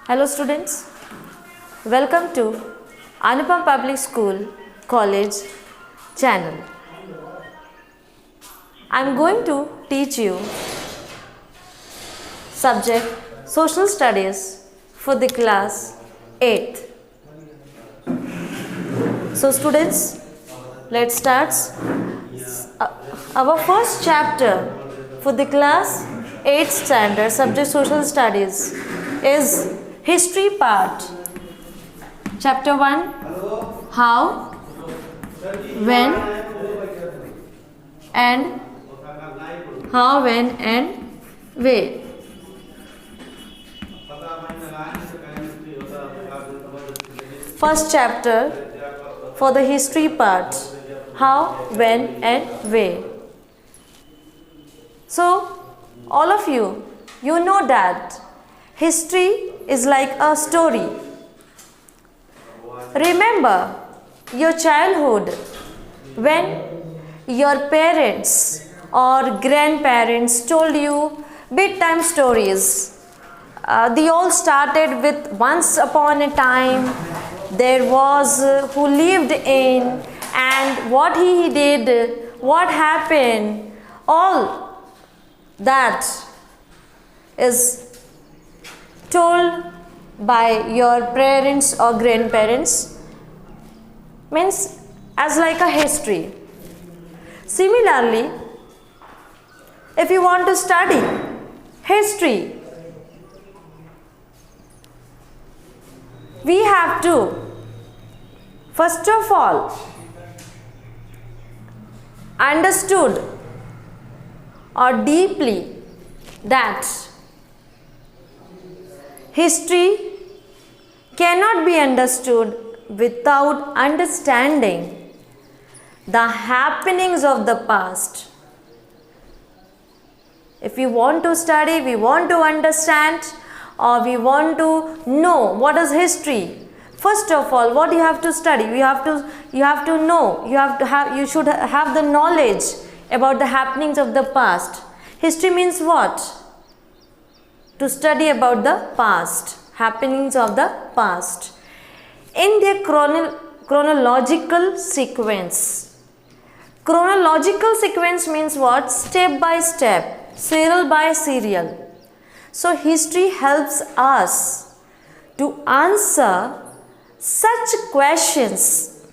Hello students, welcome to Anupam Public School College channel. I am going to teach you subject Social Studies for the class 8th. So students, let's start. Our first chapter for the class 8th standard subject Social Studies is history part. Chapter 1, how, when and where. First chapter for the history part, how, when and where. So all of you know that history is like a story. Remember your childhood when your parents or grandparents told you bedtime stories. They all started with once upon a time there was who lived in and what he did, what happened, all that is told by your parents or grandparents, means as like a history. Similarly, if you want to study history, we have to first of all understood or deeply that history cannot be understood without understanding the happenings of the past. If we want to study, we want to understand, or we want to know what is history, first of all, what you have to study, you have to know, you should have the knowledge about the happenings of the past. History means what? To study about the past, happenings of the past in their chronological sequence. Chronological sequence means what? Step by step, serial by serial. So history helps us to answer such questions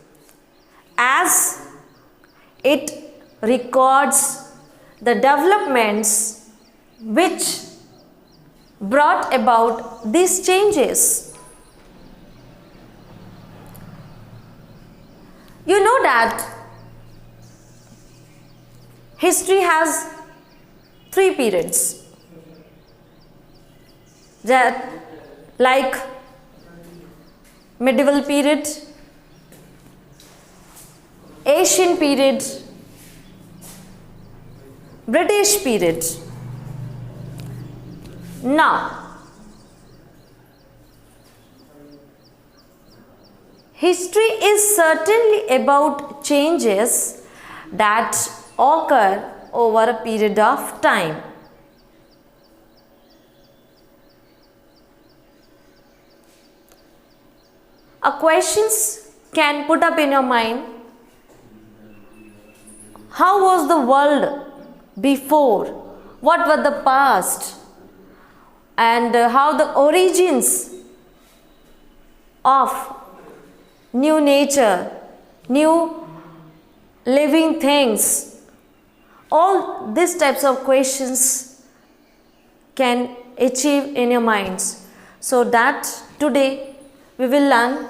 as it records the developments which brought about these changes. You know that history has 3 periods, that like medieval period, Asian period, British period. Now, history is certainly about changes that occur over a period of time. A questions can put up in your mind: how was the world before? What were the past? And how the origins of new nature, new living things, all these types of questions can achieve in your minds. So that today we will learn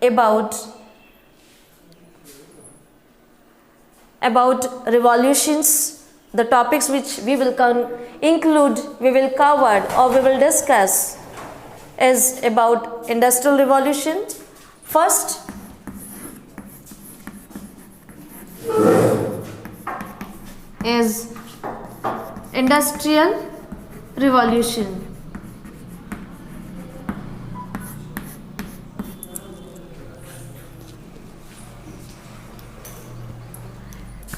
about revolutions. The topics which we will we will cover or we will discuss is about industrial revolution. First, is industrial revolution.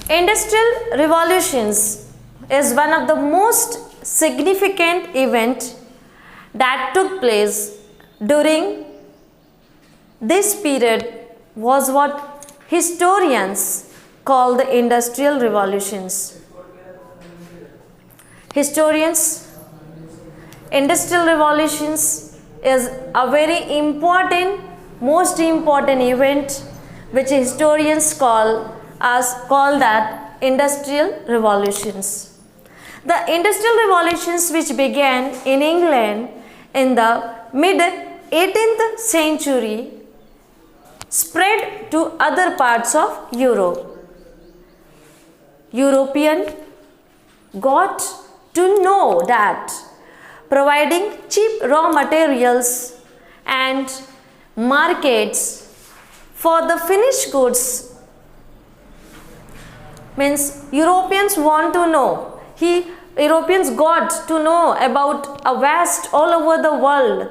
Industrial revolutions is one of the most significant event that took place during this period was what historians call the industrial revolutions. Historians, industrial revolutions is a very important, most important event which historians call that industrial revolutions. The industrial revolutions which began in England in the mid 18th century spread to other parts of Europe. Europeans got to know that providing cheap raw materials and markets for the finished goods means Europeans want to know. Europeans got to know about a vast all over the world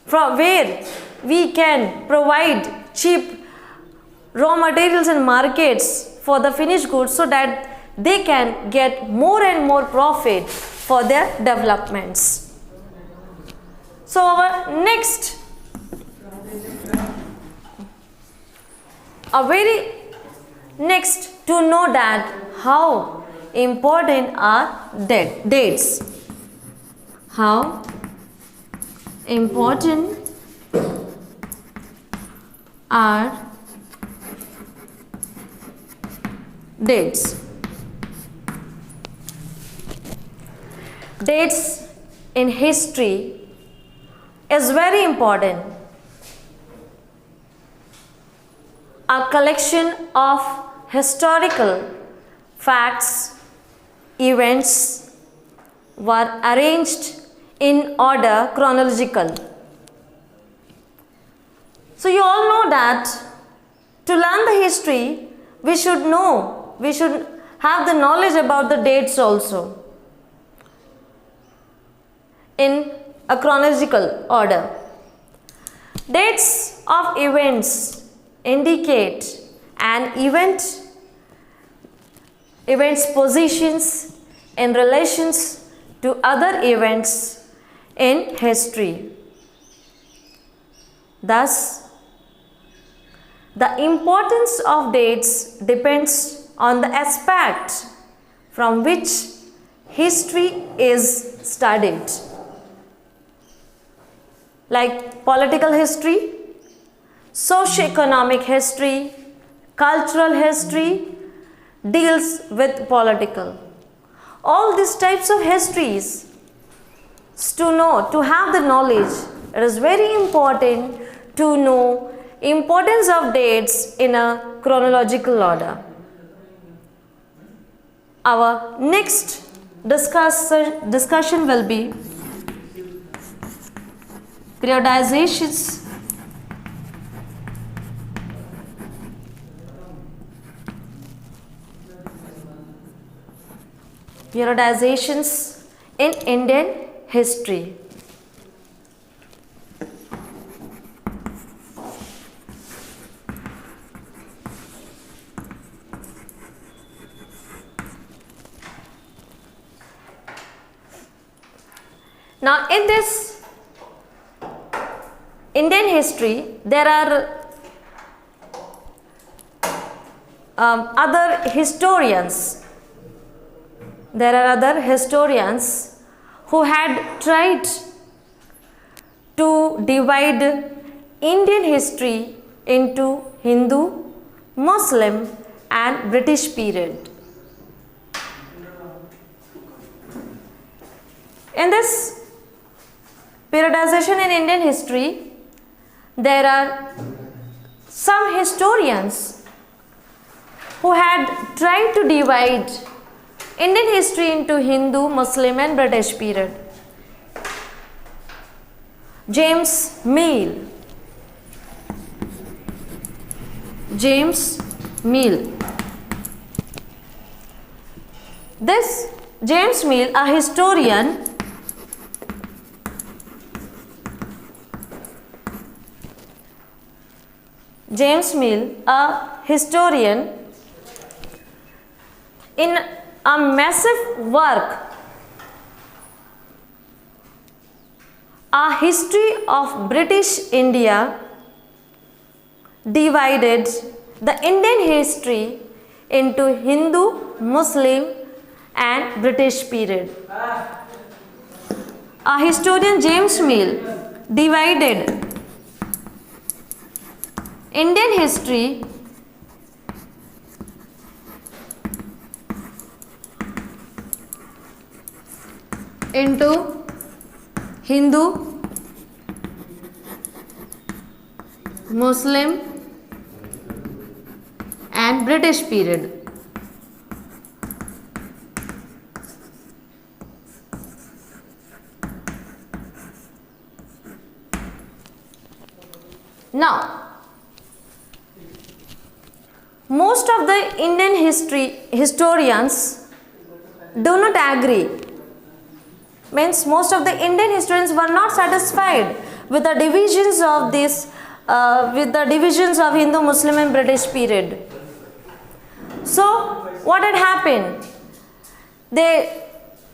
from where we can provide cheap raw materials and markets for the finished goods so that they can get more and more profit for their developments. So our next, to know that how important are dates. How important are dates. Dates in history is very important. A collection of historical facts, events were arranged in order chronological. So you all know that to learn the history, we should have the knowledge about the dates also in a chronological order. Dates of events indicate an event's positions in relations to other events in history. Thus, the importance of dates depends on the aspect from which history is studied. Like political history, socio-economic history, cultural history deals with political. All these types of histories to have the knowledge, it is very important to know importance of dates in a chronological order. Our next discussion will be periodizations in Indian history. Now in this Indian history, there are other historians. There are other historians who had tried to divide Indian history into Hindu, Muslim and British period. In this periodization in Indian history, there are some historians who had tried to divide Indian history into Hindu, Muslim and British period. James Mill. This James Mill, a historian, in a massive work A history of British India divided the Indian history into Hindu, Muslim and British period. A historian, James Mill, divided Indian history into Hindu, Muslim and British period. Now, most of the Indian historians do not agree. Means most of the Indian historians were not satisfied with the divisions of Hindu, Muslim and British period. So what had happened? The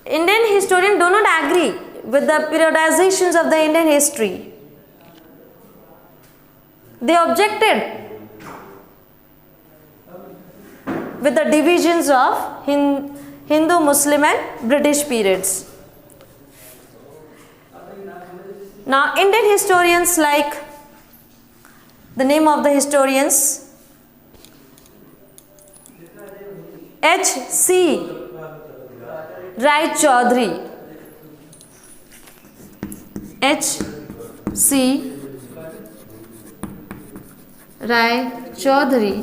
Indian historians do not agree with the periodizations of the Indian history. They objected with the divisions of Hindu, Muslim and British periods. Now, Indian historians, like the name of the historians, H.C. Rai Chaudhary, H.C. Rai Chaudhary,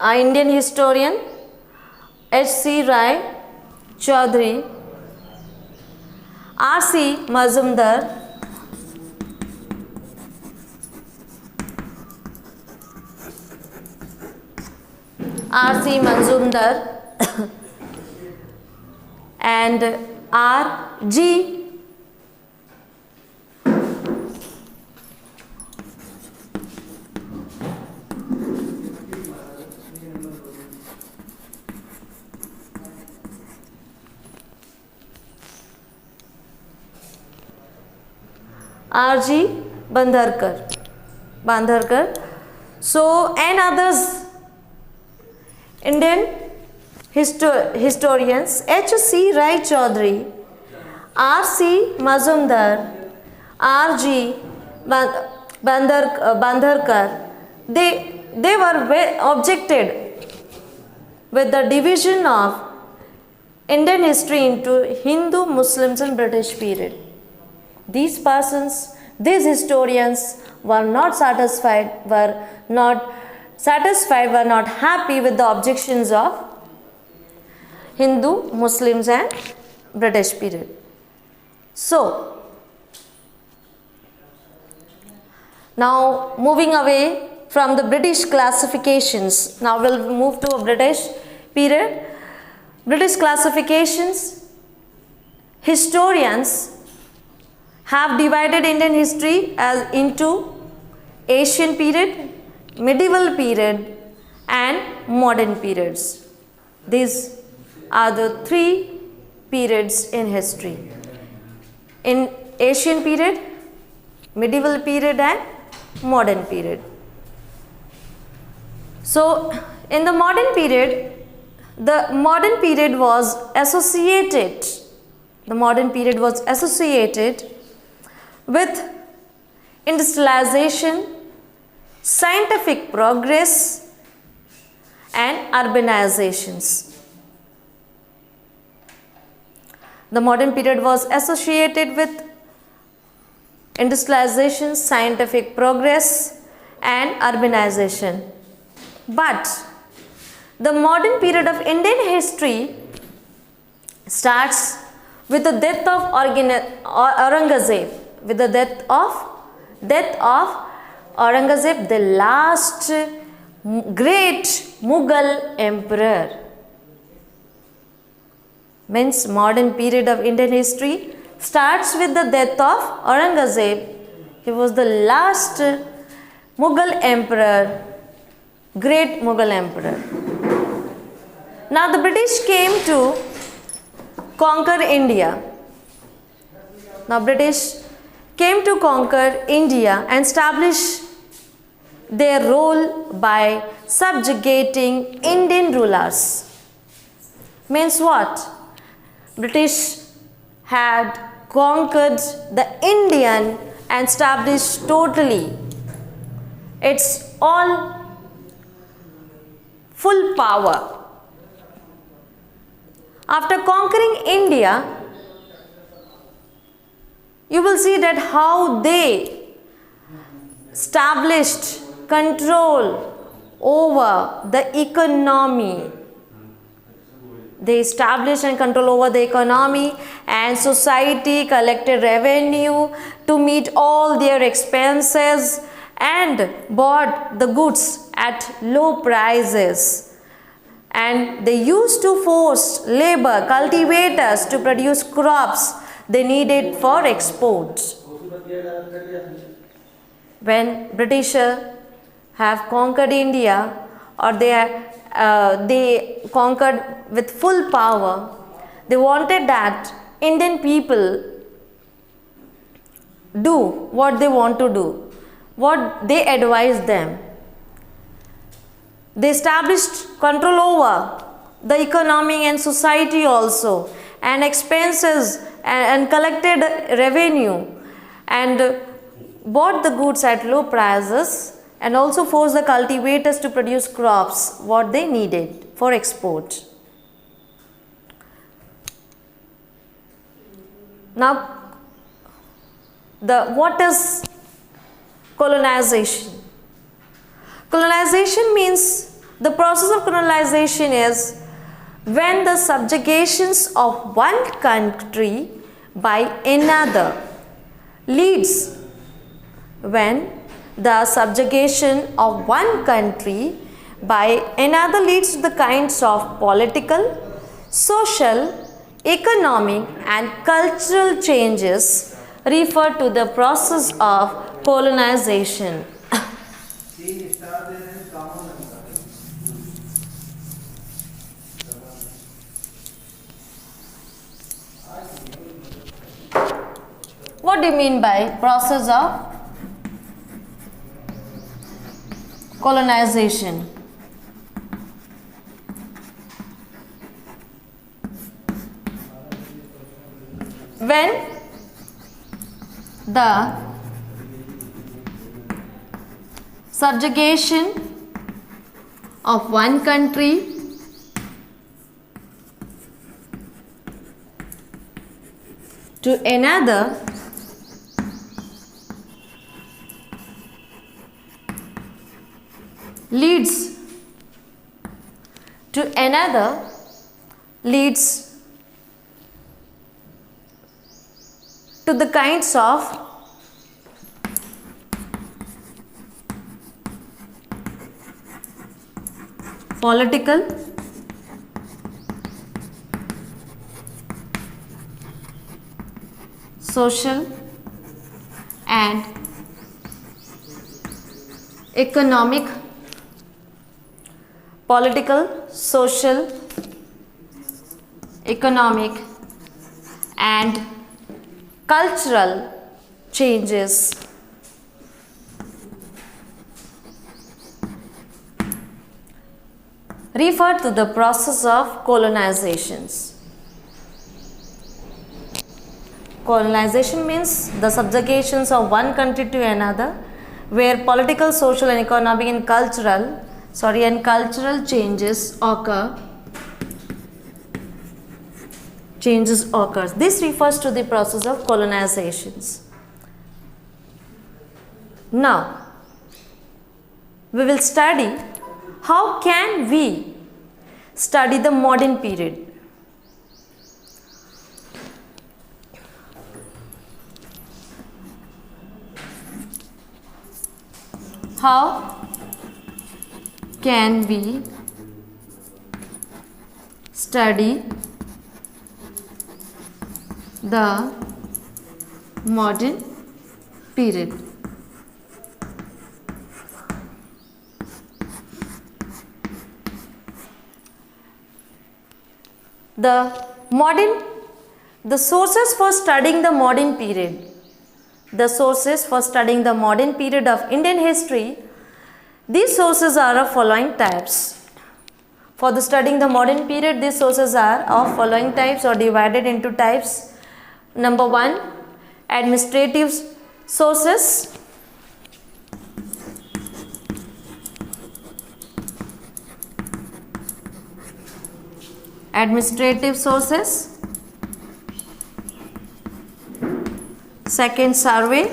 an Indian historian, H.C. Rai Chaudhary, R.C. Mazumdar, R.C. Mazumdar and R.G. R.G. Bandharkar. So, and others Indian historians, H.C. Rai Chaudhary, R.C. Mazumdar, R.G. Bandharkar, they were objected with the division of Indian history into Hindu, Muslims and British period. These persons, these historians were not happy with the objections of Hindu, Muslims and British period. So, now moving away from the British classifications, now we'll move to a British period. British classifications, historians have divided Indian history into Asian period, medieval period and modern periods. These are the three periods in history. In Asian period, medieval period and modern period. So, in the modern period was associated with industrialization, scientific progress and urbanizations. The modern period was associated with industrialization, scientific progress and urbanization. But the modern period of Indian history starts with the death of Aurangzeb. With the death of Aurangzeb, the last great Mughal emperor. Means modern period of Indian history starts with the death of Aurangzeb. He was the last Mughal emperor, great Mughal emperor. Now the British came to conquer India. Now British came to conquer India and establish their role by subjugating Indian rulers. Means what? British had conquered the Indian and established totally its all full power. After conquering India, you will see that how they established control over the economy. They established and control over the economy, and society collected revenue to meet all their expenses and bought the goods at low prices. And they used to force labor, cultivators to produce crops they needed for export. When British have conquered India, or they conquered with full power, they wanted that Indian people do what they want to do, what they advised them. They established control over the economy and society also, and expenses, and collected revenue, and bought the goods at low prices, and also forced the cultivators to produce crops what they needed for export. Now, what is colonization? Colonization means, the process of colonization is when the subjugations of one country by another leads, when the subjugation of one country by another leads to the kinds of political, social, economic and cultural changes referred to the process of colonization. What do you mean by process of colonization? When the subjugation of one country to another leads to the kinds of political, social and economic, political, social, economic and cultural changes refer to the process of colonizations. Colonization means the subjugations of one country to another, where political, social and economic and cultural changes occur. This refers to the process of colonizations. Now, we will study how can we study the modern period. How can we study the modern period? The modern The sources for studying the modern period. The sources for studying the modern period of Indian history. These sources are of following types. For the studying the modern period, these sources are of following types or divided into types. Number 1, administrative sources. Administrative sources. Second, survey.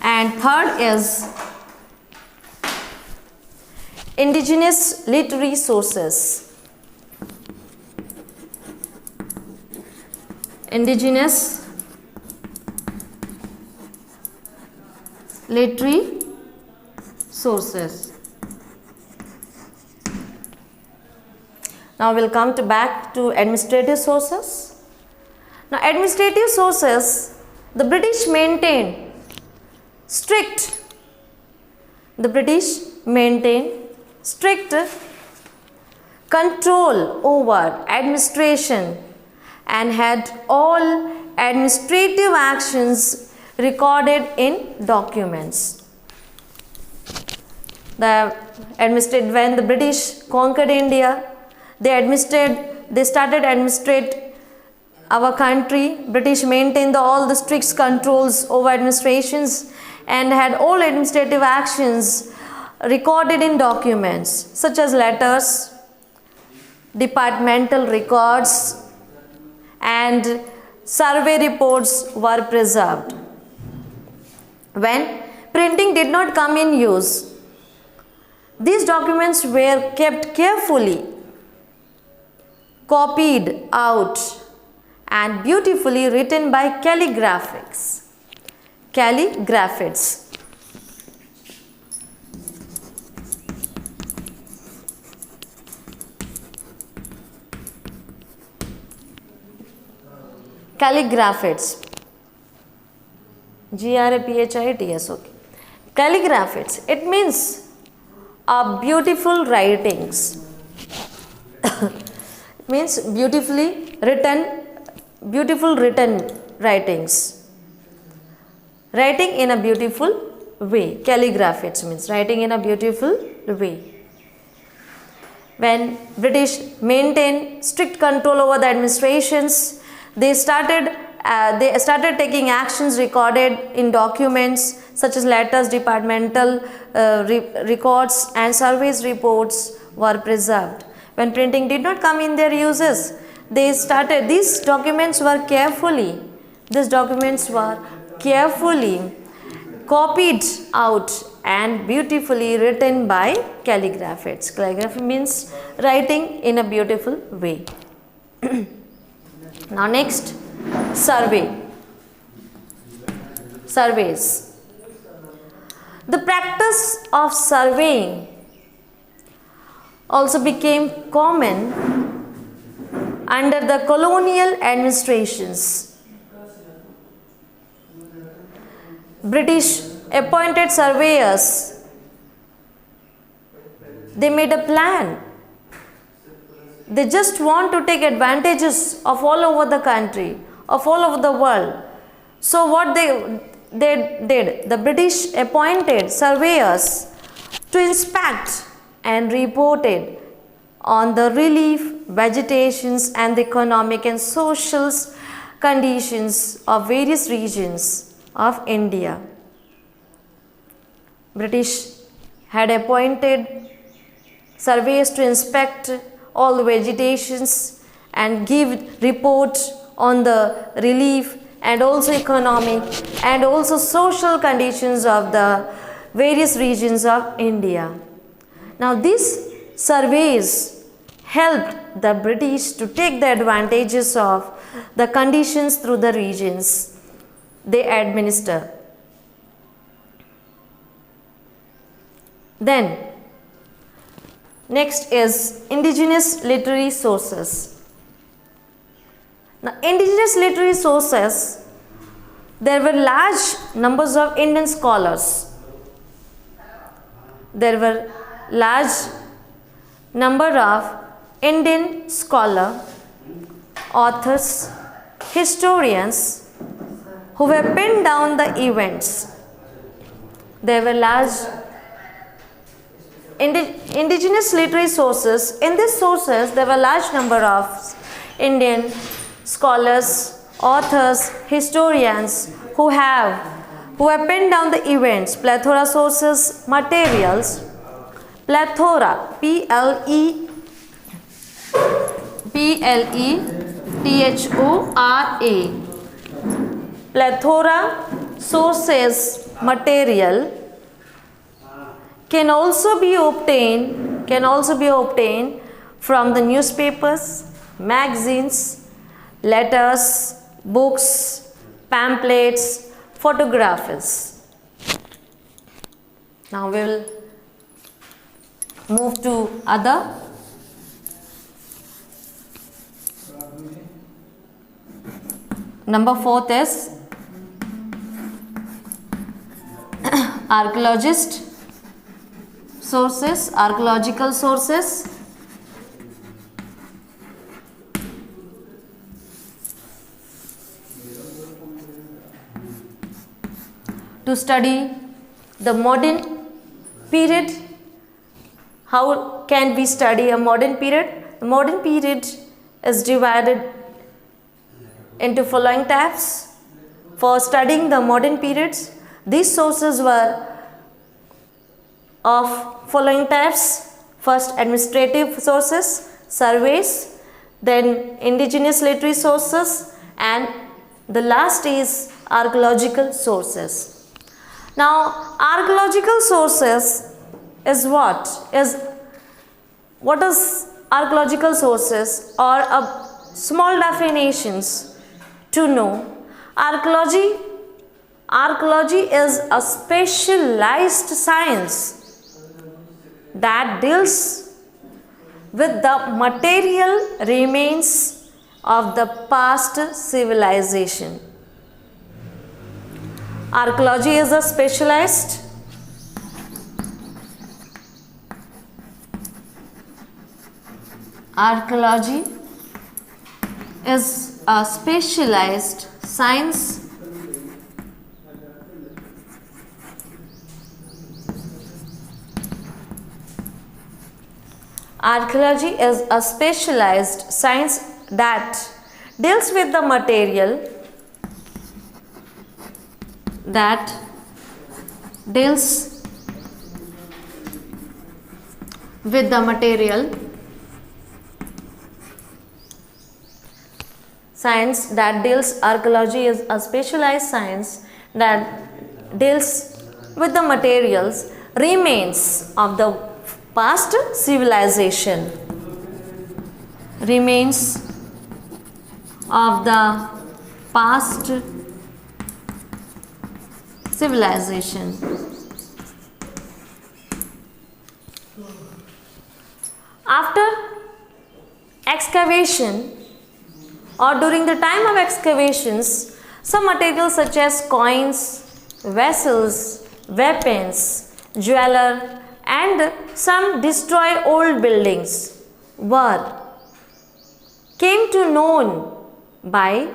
And third is indigenous literary sources. Indigenous literary sources. Now we'll come back to administrative sources. Now administrative sources, the British maintained strict control over administration and had all administrative actions recorded in documents. When the British conquered India, they started administrate our country. British maintained all the strict controls over administrations and had all administrative actions recorded in documents such as letters, departmental records, and survey reports were preserved. When printing did not come in use, these documents were kept carefully, copied out, and beautifully written by calligraphists. Calligraphists. Graphists, okay. Calligraphists, it means beautiful writings. It means beautiful written writings. Writing in a beautiful way. Calligraphists means writing in a beautiful way. When British maintained strict control over the administrations, they started taking actions recorded in documents such as letters, departmental records, and surveys reports were preserved. When printing did not come in their uses, these documents were carefully copied out and beautifully written by calligraphists. Calligraphy means writing in a beautiful way. Now next, surveys. The practice of surveying also became common under the colonial administrations. British appointed surveyors. They made a plan. They just want to take advantages of all over the country, of all over the world. So what they did, the British appointed surveyors to inspect and reported on the relief, vegetations, and the economic and social conditions of various regions of India. British had appointed surveyors to inspect all the vegetations and give report on the relief and also economic and also social conditions of the various regions of India. Now these surveys helped the British to take the advantages of the conditions through the regions they administer. Then next is indigenous literary sources. Now indigenous literary sources, there were large numbers of Indian scholars. There were large number of Indian scholar, authors, historians who have pinned down the events. There were large indigenous literary sources. In these sources, there were large number of Indian scholars, authors, historians who have pinned down the events. Plethora sources, materials. Plethora, Plethora. Plethora sources, material can also be obtained from the newspapers, magazines, letters, books, pamphlets, photographs. Now we will move to other. Number 4th is archaeological sources. To study the modern period. How can we study a modern period? The modern period is divided into following types. For studying the modern periods, these sources were of following types. First, administrative sources, surveys, then indigenous literary sources, and the last is archaeological sources. Now, archaeological sources is what? What is archaeological sources, or a small definitions to know? Archaeology is a specialized science that deals with the material remains of the past civilization. Archaeology is a specialized science Archaeology is a specialized science that deals with the material archaeology is a specialized science that deals with the materials remains of the past civilization. After excavation or during the time of excavations, some materials such as coins, vessels, weapons, jewelry, and some destroyed old buildings came to known by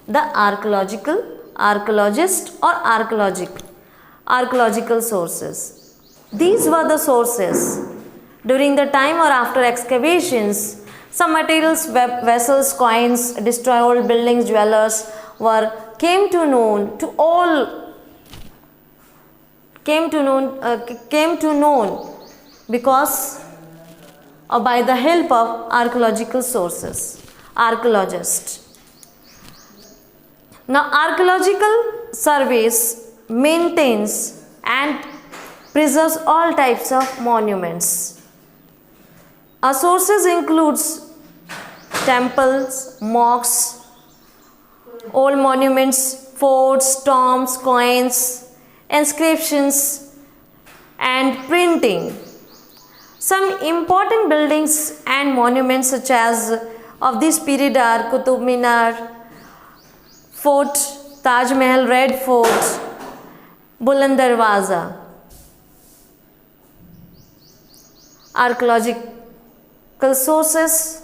the archaeologist or archaeological sources. These were the sources. During the time or after excavations, some materials, vessels, coins, destroyed old buildings, jewelers came to known because or by the help of archaeological sources, archaeologists. Now, archaeological surveys maintains and preserves all types of monuments. Our sources includes temples, mosques, old monuments, forts, tombs, coins, inscriptions, and printing. Some important buildings and monuments such as of this period are Qutub Minar, Fort, Taj Mahal, Red Fort, Buland Darwaza. Archaeological sources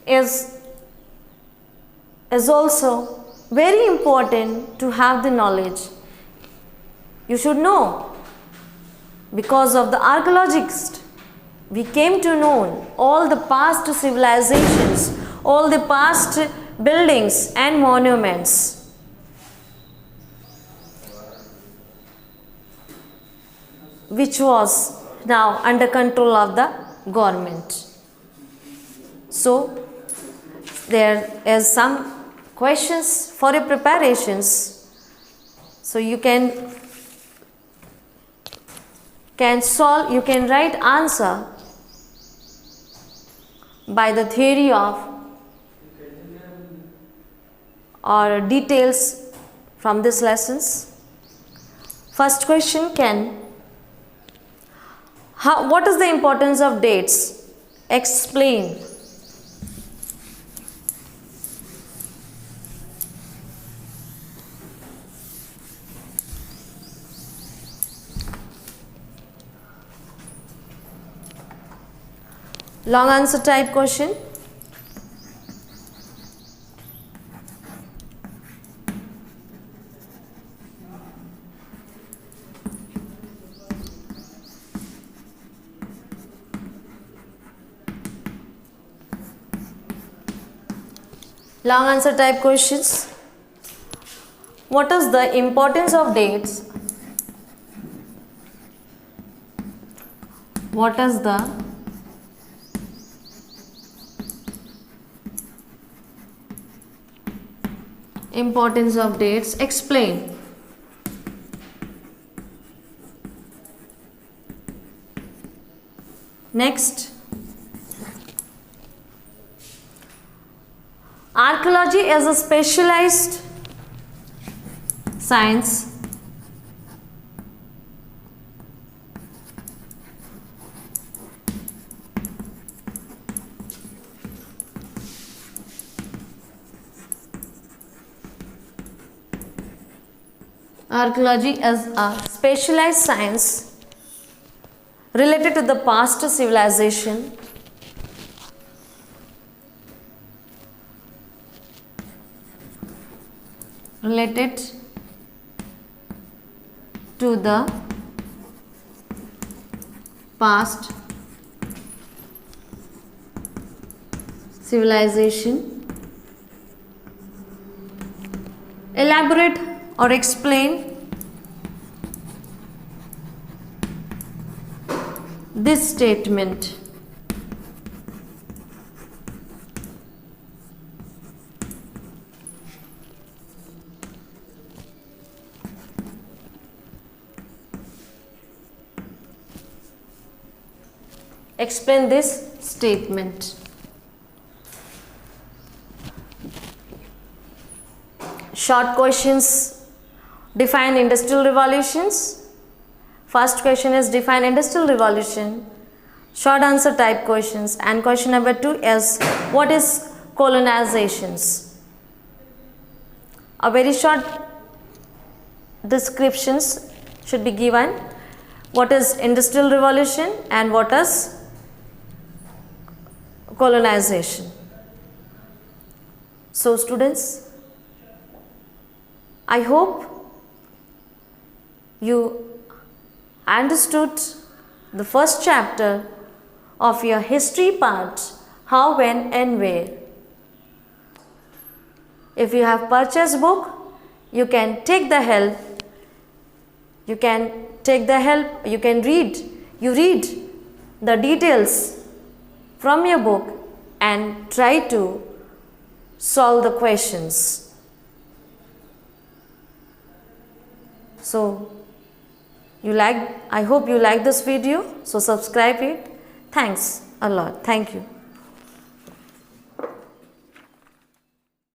is also very important to have the knowledge. You should know, because of the archaeologists, we came to know all the past civilizations, all the past buildings and monuments. Which was now under control of the government. So there is some questions for your preparations. So you can solve, you can write answer by the theory of or details from these lessons. First question, what is the importance of dates? Explain. Long answer type question. Long answer type questions. What is the importance of dates? What is the importance of dates? Explain. Next, archaeology is a specialized science Archaeology is a specialized science related to the past civilization related to the past civilization. Elaborate or explain this statement. Explain this statement. Short questions. Define industrial revolutions. First question is define industrial revolution. Short answer type questions. And question number 2 is what is colonizations? A very short descriptions should be given. What is industrial revolution and what is colonization? So students, I hope you understood the first chapter of your history part, how, when and where. If you have purchased book, you can take the help. You can read. You read the details from your book and try to solve the questions. So I hope you like this video. So subscribe it. Thanks a lot. Thank you.